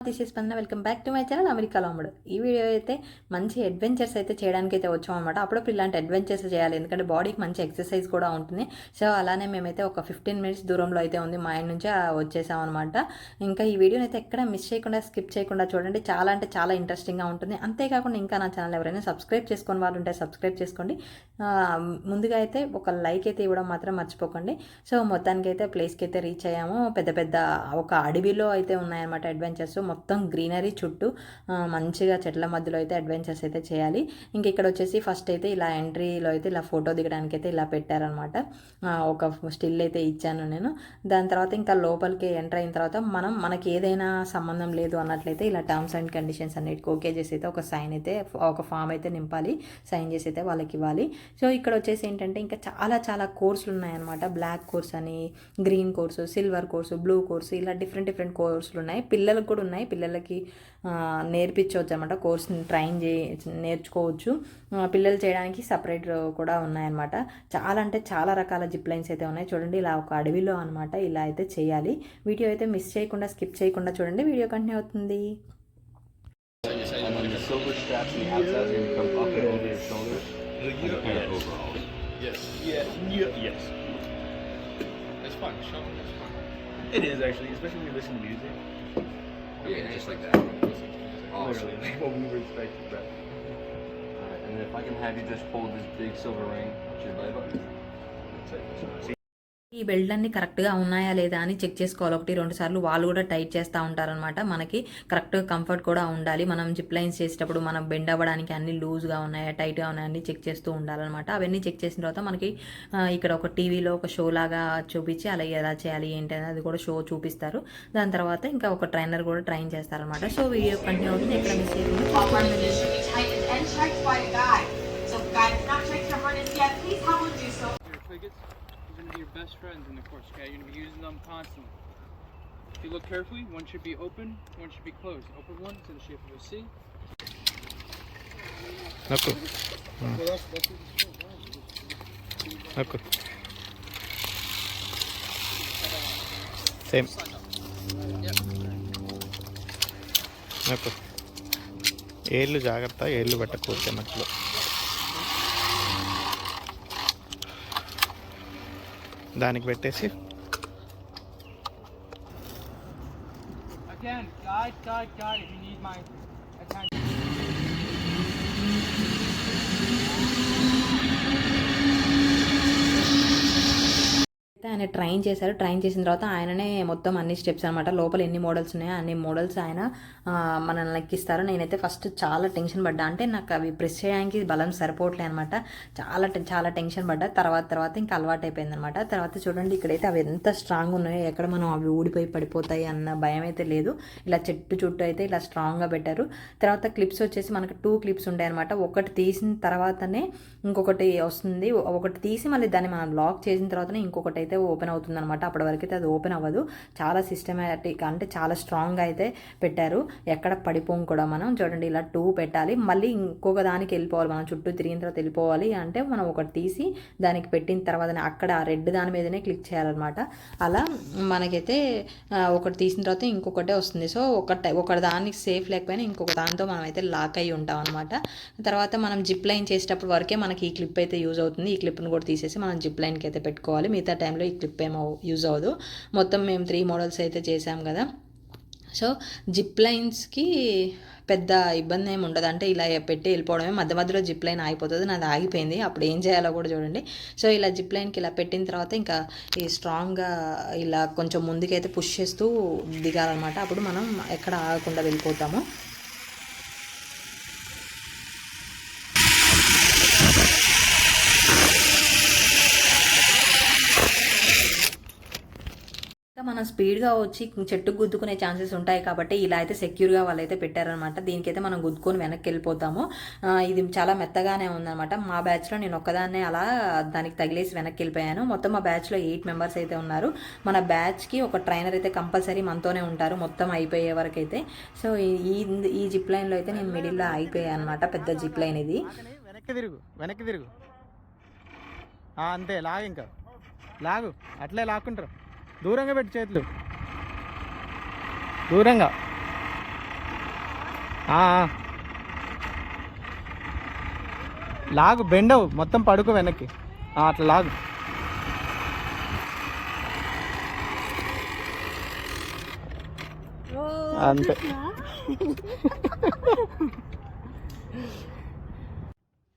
This is స్పందన. Welcome back to my channel అమెరికాలో అమ్ముడు. ఈ వీడియో అయితే మంచి అడ్వెంచర్స్ అయితే చేయడానికి అయితే వచ్చాం అనమాట. అప్పుడప్పుడు ఇలాంటి అడ్వెంచర్స్ చేయాలి, ఎందుకంటే బాడీకి మంచి ఎక్సర్సైజ్ కూడా ఉంటుంది. సో అలానే మేమైతే ఒక 15 మినిట్స్ దూరంలో అయితే ఉంది మా ఇంటి నుంచి వచ్చేసాం అనమాట. ఇంకా ఈ వీడియోని అయితే ఎక్కడ మిస్ చేయకుండా స్కిప్ చేయకుండా చూడండి. చాలా అంటే చాలా ఇంట్రెస్టింగ్గా ఉంటుంది. అంతేకాకుండా ఇంకా నా ఛానల్ ఎవరైనా సబ్స్క్రైబ్ చేసుకొని వాళ్ళు ఉంటే సబ్స్క్రైబ్ చేసుకోండి. ముందుగా అయితే ఒక లైక్ అయితే ఇవ్వడం మాత్రం మర్చిపోకండి. సో మొత్తానికి అయితే ప్లేస్కి అయితే రీచ్ అయ్యాము. పెద్ద పెద్ద ఒక అడవిలో అయితే ఉన్నాయన్నమాట అడ్వెంచర్స్. మొత్తం గ్రీనరీ చుట్టూ మంచిగా చెట్ల మధ్యలో అయితే అడ్వెంచర్స్ అయితే చేయాలి. ఇంక ఇక్కడ వచ్చేసి ఫస్ట్ అయితే ఇలా ఎంట్రీలో అయితే ఇలా ఫోటో దిగడానికి అయితే ఇలా పెట్టారనమాట. ఒక స్టిల్ అయితే ఇచ్చాను నేను. దాని తర్వాత ఇంకా లోపలికి ఎంటర్ అయిన తర్వాత మనకి ఏదైనా సంబంధం లేదు అన్నట్లయితే ఇలా టర్మ్స్ అండ్ కండిషన్స్ అన్నిటికీ ఓకే చేసి అయితే ఒక సైన్ అయితే ఒక ఫామ్ అయితే నింపాలి. సైన్ చేసి అయితే వాళ్ళకి ఇవ్వాలి. సో ఇక్కడ వచ్చేసి ఏంటంటే ఇంకా చాలా చాలా కోర్సులు ఉన్నాయన్నమాట. బ్లాక్ కోర్స్ అని, green course, silver course, blue course, ఇలా డిఫరెంట్ కోర్సులు ఉన్నాయి. పిల్లలకు కూడా ఉన్నాయి. పిల్లలకి నేర్పించవచ్చు అనమాట. కోర్స్ని నేర్చుకోవచ్చు. పిల్లలు చేయడానికి సపరేట్ కూడా ఉన్నాయన్నమాట. చాలా అంటే చాలా రకాల జిప్ లైన్స్ అయితే ఉన్నాయి. చూడండి ఇలా ఒక అడవిలో అనమాట. ఇలా అయితే చేయాలి. వీడియో అయితే మిస్ చేయకుండా స్కిప్ చేయకుండా చూడండి. వీడియో కంటిన్యూ అవుతుంది. It is actually, especially when you listen to music. Yeah, just like that. Literally, like what we were expecting, bro. Alright, and then if I can have you just hold this big silver ring, what's your belly button? That's it. ఈ బెల్ట్లన్నీ కరెక్ట్గా ఉన్నాయా లేదా అని check చేసుకోవాలి. 1-2 సార్లు వాళ్ళు కూడా tight చేస్తూ ఉంటారనమాట. మనకి కరెక్ట్గా కంఫర్ట్ కూడా ఉండాలి. మనం జిప్ లైన్స్ చేసేటప్పుడు మనం బెండ్ అవ్వడానికి అన్ని లూజ్గా ఉన్నాయా, టైట్గా ఉన్నాయా అన్ని చెక్ చేస్తూ ఉండాలన్నమాట. అవన్నీ చెక్ చేసిన తర్వాత మనకి ఇక్కడ ఒక టీవీలో ఒక షో లాగా చూపించి అలా ఎలా చేయాలి ఏంటి అనేది అది కూడా షో చూపిస్తారు. దాని తర్వాత ఇంకా ఒక ట్రైనర్ కూడా ట్రైన్ చేస్తారనమాట. సో వీడియో కంటిన్యూ అవుతుంది. ఎక్కడ miss your best friends in the course, okay? You're going to be using them constantly. If you look carefully, one should be open, one should be closed. Open one to the shape of a C. Okay. Okay. Same. Okay. ఏళ్ళు జాగ్రత్త, ఏళ్ళు పెట్టకూడదు మధ్యలో. దానికి పెట్టేసి Again, guide. If you need my attention. ఆయన train చేశారు. Train చేసిన తర్వాత ఆయననే మొత్తం అన్ని స్టెప్స్ అనమాట. లోపల ఎన్ని మోడల్స్ ఉన్నాయో అన్ని మోడల్స్ ఆయన మనల్ని లెక్కిస్తారు. నేనైతే ఫస్ట్ చాలా టెన్షన్ పడ్డా. అంటే నాకు అవి ప్రెస్ చేయడానికి బలం సరిపోవట్లే అనమాట. చాలా టెన్షన్ పడ్డా. తర్వాత ఇంకా అలవాటు అయిపోయింది అనమాట. తర్వాత చూడండి ఇక్కడైతే అవి ఎంత స్ట్రాంగ్ ఉన్నాయో, ఎక్కడ మనం అవి ఊడిపోయి పడిపోతాయి అన్న భయం అయితే లేదు. ఇలా చెట్టు చుట్టూ అయితే ఇలా స్ట్రాంగ్గా పెట్టారు. తర్వాత క్లిప్స్ వచ్చేసి మనకు 2 క్లిప్స్ ఉంటాయి అనమాట. ఒకటి తీసిన తర్వాతనే ఇంకొకటి వస్తుంది. ఒకటి తీసి మళ్ళీ దాన్ని మనం లాక్ చేసిన తర్వాతనే ఇంకొకటి అయితే ఓపెన్ అవుతుంది అనమాట. అప్పటి వరకు అయితే అది ఓపెన్ అవ్వదు. చాలా సిస్టమేటిక్ అంటే చాలా స్ట్రాంగ్గా అయితే పెట్టారు. ఎక్కడ పడిపోం కూడా. మనం చూడండి ఇలా 2 పెట్టాలి. మళ్ళీ ఇంకొక దానికి వెళ్ళిపోవాలి. మనం చుట్టూ తిరిగిన తర్వాత వెళ్ళిపోవాలి అంటే మనం ఒకటి తీసి దానికి పెట్టిన తర్వాత అక్కడ ఆ రెడ్ దాని మీదనే క్లిక్ చేయాలన్నమాట. అలా మనకైతే ఒకటి తీసిన తర్వాత ఇంకొకటే వస్తుంది. సో ఒకటి దానికి సేఫ్ లేకపోయినా ఇంకొక దాంతో మనం అయితే లాక్ అయ్యి ఉంటాం అనమాట. తర్వాత మనం జిప్ లైన్ చేసేటప్పుడు వరకే మనకి ఈ క్లిప్ అయితే యూజ్ అవుతుంది. ఈ క్లిప్ని కూడా తీసేసి మనం జిప్ లైన్కి అయితే పెట్టుకోవాలి. మిగతా టైంలో ఈ క్లిప్ ఏమో యూజ్ అవ్వదు. మొత్తం మేము 3 మోడల్స్ అయితే చేసాం కదా. సో జిప్ లైన్స్కి పెద్ద ఇబ్బంది ఏమి ఉండదు. అంటే ఇలా పెట్టి వెళ్ళిపోవడమే. మధ్యలో జిప్ లైన్ ఆగిపోతుంది. నాది ఆగిపోయింది. అప్పుడు ఏం చేయాలో కూడా చూడండి. సో ఇలా జిప్ లైన్కి ఇలా పెట్టిన తర్వాత ఇంకా ఈ స్ట్రాంగ్గా ఇలా కొంచెం ముందుకైతే పుష్ చేస్తూ దిగాలన్నమాట. అప్పుడు మనం ఎక్కడ ఆగకుండా వెళ్ళిపోతాము. మనం స్పీడ్గా వచ్చి చెట్టు గుద్దుకునే ఛాన్సెస్ ఉంటాయి కాబట్టి ఇలా అయితే సెక్యూర్గా వాళ్ళైతే పెట్టారనమాట. దీనికైతే మనం గుద్దుకొని వెనక్కి వెళ్ళిపోతాము. ఇది చాలా మెత్తగానే ఉందన్నమాట. మా బ్యాచ్లో నేను ఒక్కదాన్నే అలా దానికి తగిలేసి వెనక్కి వెళ్ళిపోయాను. మొత్తం మా బ్యాచ్లో 8 మెంబర్స్ అయితే ఉన్నారు. మన బ్యాచ్కి ఒక ట్రైనర్ అయితే కంపల్సరీ మనతోనే ఉంటారు మొత్తం అయిపోయే వరకు అయితే. సో ఈ జిప్ లైన్లో అయితే నేను మిడిల్లో అయిపోయాను అనమాట. పెద్ద జిప్ లైన్ ఇది. వెనక్కి తిరుగు అంతే. లాగు, ఇంకా లాగు, అట్లే లాక్కుంటారు. దూరంగా పెట్టి చేతులు దూరంగా లాగు బెండవు మొత్తం పడుకో వెనక్కి అట్లా లాగు. అంతే.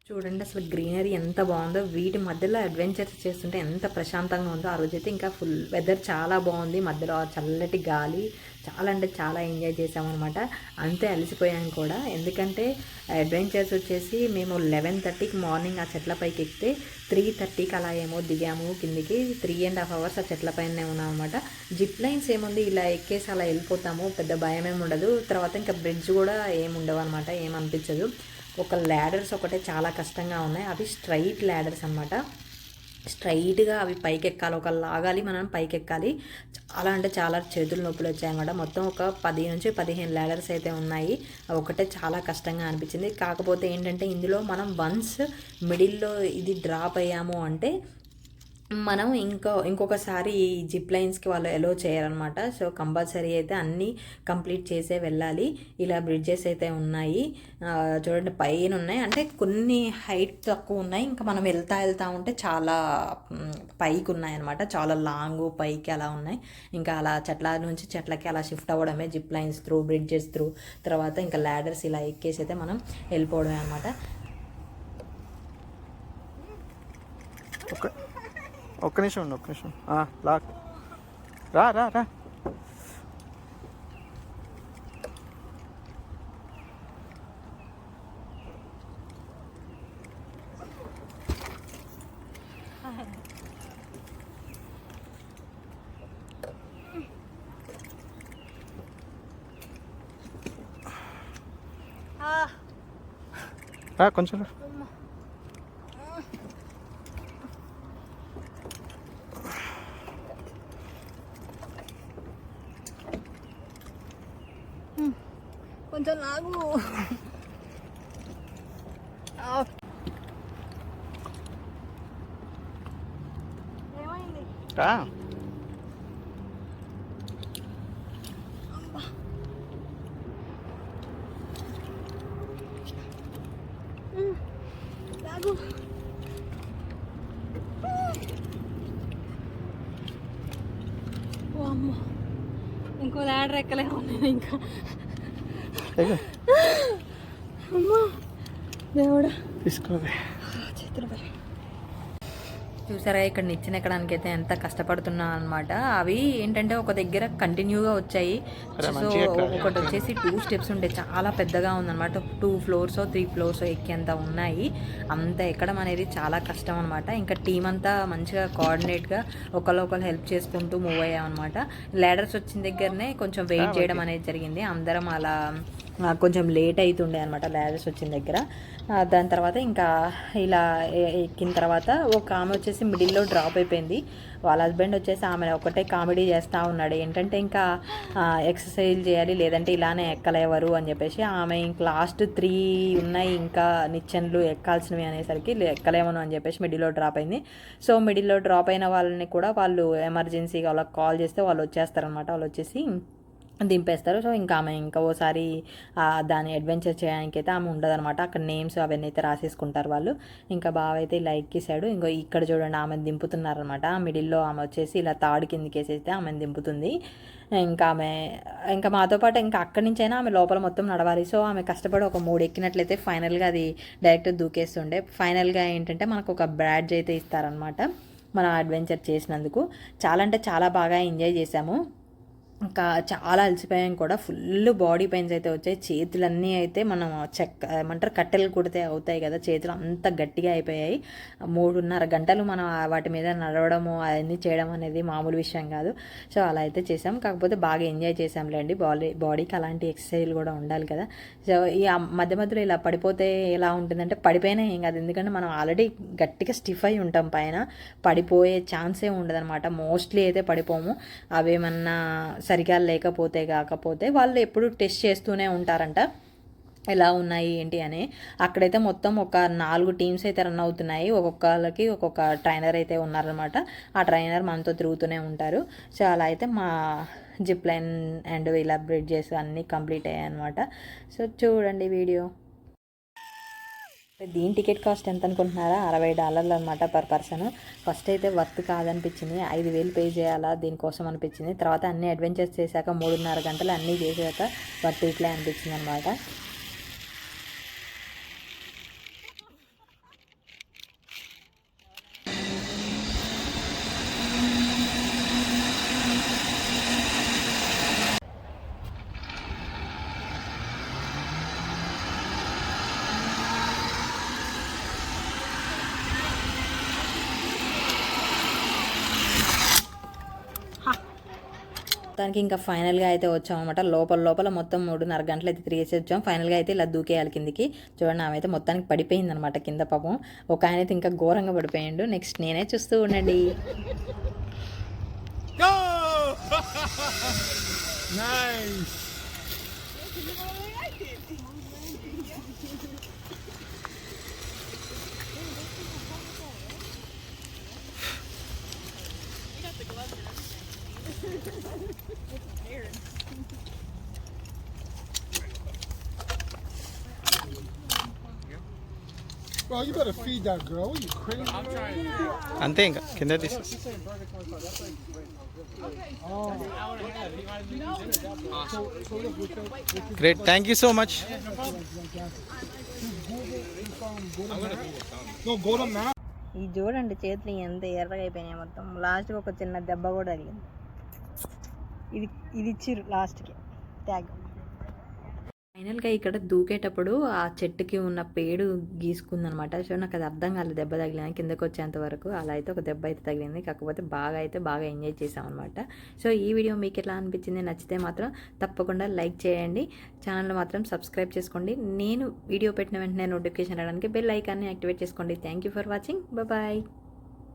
చూడండి అసలు గ్రీనరీ ఎంత బాగుందో, వీటి మధ్యలో అడ్వెంచర్స్ చేస్తుంటే ఎంత ప్రశాంతంగా ఉందో. ఆ రోజైతే ఇంకా ఫుల్ వెదర్ చాలా బాగుంది, మధ్యలో చల్లటి గాలి, చాలా అంటే చాలా ఎంజాయ్ చేసామన్నమాట. అంతే అలసిపోయాం కూడా, ఎందుకంటే అడ్వెంచర్స్ వచ్చేసి మేము 11:30కి మార్నింగ్ ఆ చెట్ల పైకి ఎక్కితే 3:30కి అలా ఏమో దిగాము కిందికి. 3.5 hours ఆ చెట్ల పైనే ఉన్నాం అనమాట. జిప్ లైన్స్ ఏముంది, ఇలా ఎక్కేసి అలా వెళ్ళిపోతాము, పెద్ద భయం ఏమి ఉండదు. తర్వాత ఇంకా బ్రిడ్జ్ కూడా ఏమి ఉండవు అనమాట, ఏమనిపించదు. ఒక ల్యాడర్స్ ఒకటే చాలా కష్టంగా ఉన్నాయి, అవి స్ట్రైట్ ల్యాడర్స్ అనమాట. స్ట్రైట్గా అవి పైకి ఎక్కాలి, ఒక లాగాలి, మనం పైకి ఎక్కాలి. చాలా అంటే చాలా చేతులు నొప్పులు వచ్చాయన్నమాట. మొత్తం ఒక 10 నుంచి 15 ల్యాడర్స్ అయితే ఉన్నాయి. అవి ఒకటే చాలా కష్టంగా అనిపించింది. కాకపోతే ఏంటంటే ఇందులో మనం వన్స్ మిడిల్లో ఇది డ్రాప్ అయ్యాము అంటే మనం ఇంకొకసారి ఈ జిప్ లైన్స్కి వాళ్ళు ఎలో చేయరనమాట. సో కంపల్సరీ అయితే అన్నీ కంప్లీట్ చేసే వెళ్ళాలి. ఇలా బ్రిడ్జెస్ అయితే ఉన్నాయి, చూడండి పైన ఉన్నాయి, అంటే కొన్ని హైట్ తక్కువ ఉన్నాయి, ఇంకా మనం వెళ్తా ఉంటే చాలా పైకి ఉన్నాయి అనమాట. చాలా లాంగ్ పైకి అలా ఉన్నాయి. ఇంకా అలా చెట్ల నుంచి చెట్లకి అలా షిఫ్ట్ అవ్వడమే, zip lines through, bridges through, తర్వాత ఇంకా ల్యాడర్స్ ఇలా ఎక్కేసి అయితే మనం వెళ్ళిపోవడమే అనమాట. ఒక్క నిమిషం ఉండు, ఒక్క నిమిషం. లాక్ రా రా రా. కొంచెం రా. కొంచెం లాగు. రా. లాగు. అమ్మో, ఇంకో ల్యాడర్ ఎక్కలేము నేను ఇంకా. అమ్మా దేవుడా, తీసుకోవే చేతులు. చూసారా ఇక్కడ నిచ్చెన ఎక్కడానికి అయితే ఎంత కష్టపడుతున్నా అనమాట. అవి ఏంటంటే ఒక దగ్గర కంటిన్యూగా వచ్చాయి. సో ఒకటి వచ్చేసి 2 steps ఉండే, చాలా పెద్దగా ఉందన్నమాట. 2 floors 3 floors ఎక్కేంత ఉన్నాయి. అంత ఎక్కడం అనేది చాలా కష్టం అనమాట. ఇంకా టీం అంతా మంచిగా కోఆర్డినేట్గా ఒకళ్ళు హెల్ప్ చేసుకుంటూ మూవ్ అయ్యామన్నమాట. ల్యాడర్స్ వచ్చిన దగ్గరనే కొంచెం వెయిట్ చేయడం అనేది జరిగింది. అందరం అలా కొంచెం లేట్ అవుతుండే అనమాట ల్యాడర్స్ వచ్చిన దగ్గర. దాని తర్వాత ఇంకా ఇలా ఎక్కిన తర్వాత ఒక ఆమె వచ్చేసి మిడిల్లో డ్రాప్ అయిపోయింది. వాళ్ళ హస్బెండ్ వచ్చేసి ఆమె ఒకటే కామెడీ చేస్తూ ఉన్నాడు, ఏంటంటే ఇంకా ఎక్సర్సైజ్ చేయాలి లేదంటే ఇలానే ఎక్కలేవరు అని చెప్పేసి. ఆమె ఇంకా లాస్ట్ 3 ఉన్నాయి ఇంకా నిచ్చెనలు ఎక్కాల్సినవి అనేసరికి ఎక్కలేమను అని చెప్పేసి మిడిల్లో డ్రాప్ అయింది. సో మిడిల్లో డ్రాప్ అయిన వాళ్ళని కూడా వాళ్ళు ఎమర్జెన్సీగా వాళ్ళకి కాల్ చేస్తే వాళ్ళు వచ్చేస్తారనమాట. వాళ్ళు వచ్చేసి దింపేస్తారు. సో ఇంకా ఆమె ఓసారి దాన్ని అడ్వెంచర్ చేయడానికి అయితే ఆమె ఉండదనమాట. అక్కడ నేమ్స్ అవన్నీ అయితే రాసేసుకుంటారు వాళ్ళు. ఇంకా బావ అయితే ఇలా ఎక్కేసాడు. ఇక్కడ చూడండి ఆమెను దింపుతున్నారనమాట. మిడిల్లో ఆమె వచ్చేసి ఇలా తాడు కిందకి వేసేస్తే ఆమెను దింపుతుంది. ఇంకా మాతో పాటు ఇంకా అక్కడి నుంచైనా ఆమె లోపల మొత్తం నడవాలి. సో ఆమె కష్టపడి ఒక 3 ఎక్కినట్లయితే ఫైనల్గా అది డైరెక్ట్ దూకేస్తుండే. ఫైనల్గా ఏంటంటే మనకు ఒక బ్యాడ్జ్ అయితే ఇస్తారనమాట మనం అడ్వెంచర్ చేసినందుకు. చాలా అంటే చాలా బాగా ఎంజాయ్ చేసాము. ఇంకా చాలా అలసిపోయాం కూడా, ఫుల్ బాడీ పెయిన్స్ అయితే వచ్చాయి. చేతులన్నీ అయితే మనం ఏమంటారు కట్టెలు కుడితే అవుతాయి కదా, చేతులు అంత గట్టిగా అయిపోయాయి. 3.5 గంటలు మనం వాటి మీద నడవడము అవన్నీ చేయడం అనేది మామూలు విషయం కాదు. సో అలా అయితే చేసాం. కాకపోతే బాగా ఎంజాయ్ చేసాంలేండి. బాడీకి అలాంటి ఎక్సర్సైజ్లు కూడా ఉండాలి కదా. సో ఈ మధ్య మధ్యలో ఇలా పడిపోతే ఎలా ఉంటుందంటే, పడిపోయినా ఏం కాదు, ఎందుకంటే మనం ఆల్రెడీ గట్టిగా స్టిఫ్ అయి ఉంటాం, పైన పడిపోయే ఛాన్సే ఉండదన్నమాట. మోస్ట్లీ అయితే పడిపోము. అవేమన్నా సరిగా లేకపోతే కాకపోతే వాళ్ళు ఎప్పుడు టెస్ట్ చేస్తూనే ఉంటారంట. ఎలా ఉన్నాయి ఏంటి అని. అక్కడైతే మొత్తం ఒక 4 టీమ్స్ అయితే రన్ అవుతున్నాయి. ఒక్కొక్కళ్ళకి ఒక్కొక్క ట్రైనర్ అయితే ఉన్నారనమాట. ఆ ట్రైనర్ మనతో తిరుగుతూనే ఉంటారు. సో అలా అయితే మా జిప్ లైన్ అండ్ ఇలా బ్రిడ్జెస్ అన్నీ కంప్లీట్ అయ్యాయి అనమాట. సో చూడండి వీడియో. దీని టికెట్ కాస్ట్ ఎంత అనుకుంటున్నారా? $60 అనమాట పర్ పర్సన్. ఫస్ట్ అయితే వర్త్ కాదనిపించింది, 5,000 పే చేయాలా దీనికోసం అనిపించింది. తర్వాత అన్ని అడ్వెంచర్స్ చేశాక 3.5 గంటలు అన్నీ చేసాక వర్త్ ఇట్లే అనిపించింది అనమాట. దానికి ఇంకా ఫైనల్గా అయితే వచ్చామన్నమాట. లోపల మొత్తం 3.5 గంటలు అయితే తిరిగేసి వచ్చాం. ఫైనల్గా అయితే ఇలా దూకేయాలి కిందికి. చూడండి ఆమె అయితే మొత్తానికి పడిపోయింది అనమాట కింద పాపం. ఒక ఆయన అయితే ఇంకా ఘోరంగా పడిపోయిండు. నెక్స్ట్ నేనే చూస్తూ ఉండండి. Bro, you better feed that girl. Are you crazy? అంతే ఇంకా కింద తీసి. Great, thank you so much. No, go to map. ఇది చూడండి చేతులు ఎంత ఎర్రగా అయిపోయినాయి మొత్తం. లాస్ట్కి ఒక చిన్న దెబ్బ కూడా తగిలింది. ఇది ఇచ్చిర్రు లాస్ట్కి ట్యాగ్. ఫైనల్గా ఇక్కడ దూకేటప్పుడు ఆ చెట్టుకి ఉన్న పేడు గీసుకుందనమాట. సో నాకు అది అర్థం కాలేదు దెబ్బ తగిలింది కిందకి వచ్చేంత వరకు. అలా అయితే ఒక దెబ్బ అయితే తగిలింది. కాకపోతే బాగా ఎంజాయ్ చేసామన్నమాట. సో ఈ వీడియో మీకు ఎట్లా అనిపించింది? నచ్చితే మాత్రం తప్పకుండా లైక్ చేయండి. ఛానల్ మాత్రం సబ్స్క్రైబ్ చేసుకోండి. నేను వీడియో పెట్టిన వెంటనే నోటిఫికేషన్ రావడానికి బెల్ ఐకాన్ని యాక్టివేట్ చేసుకోండి. Thank you for watching. Bye.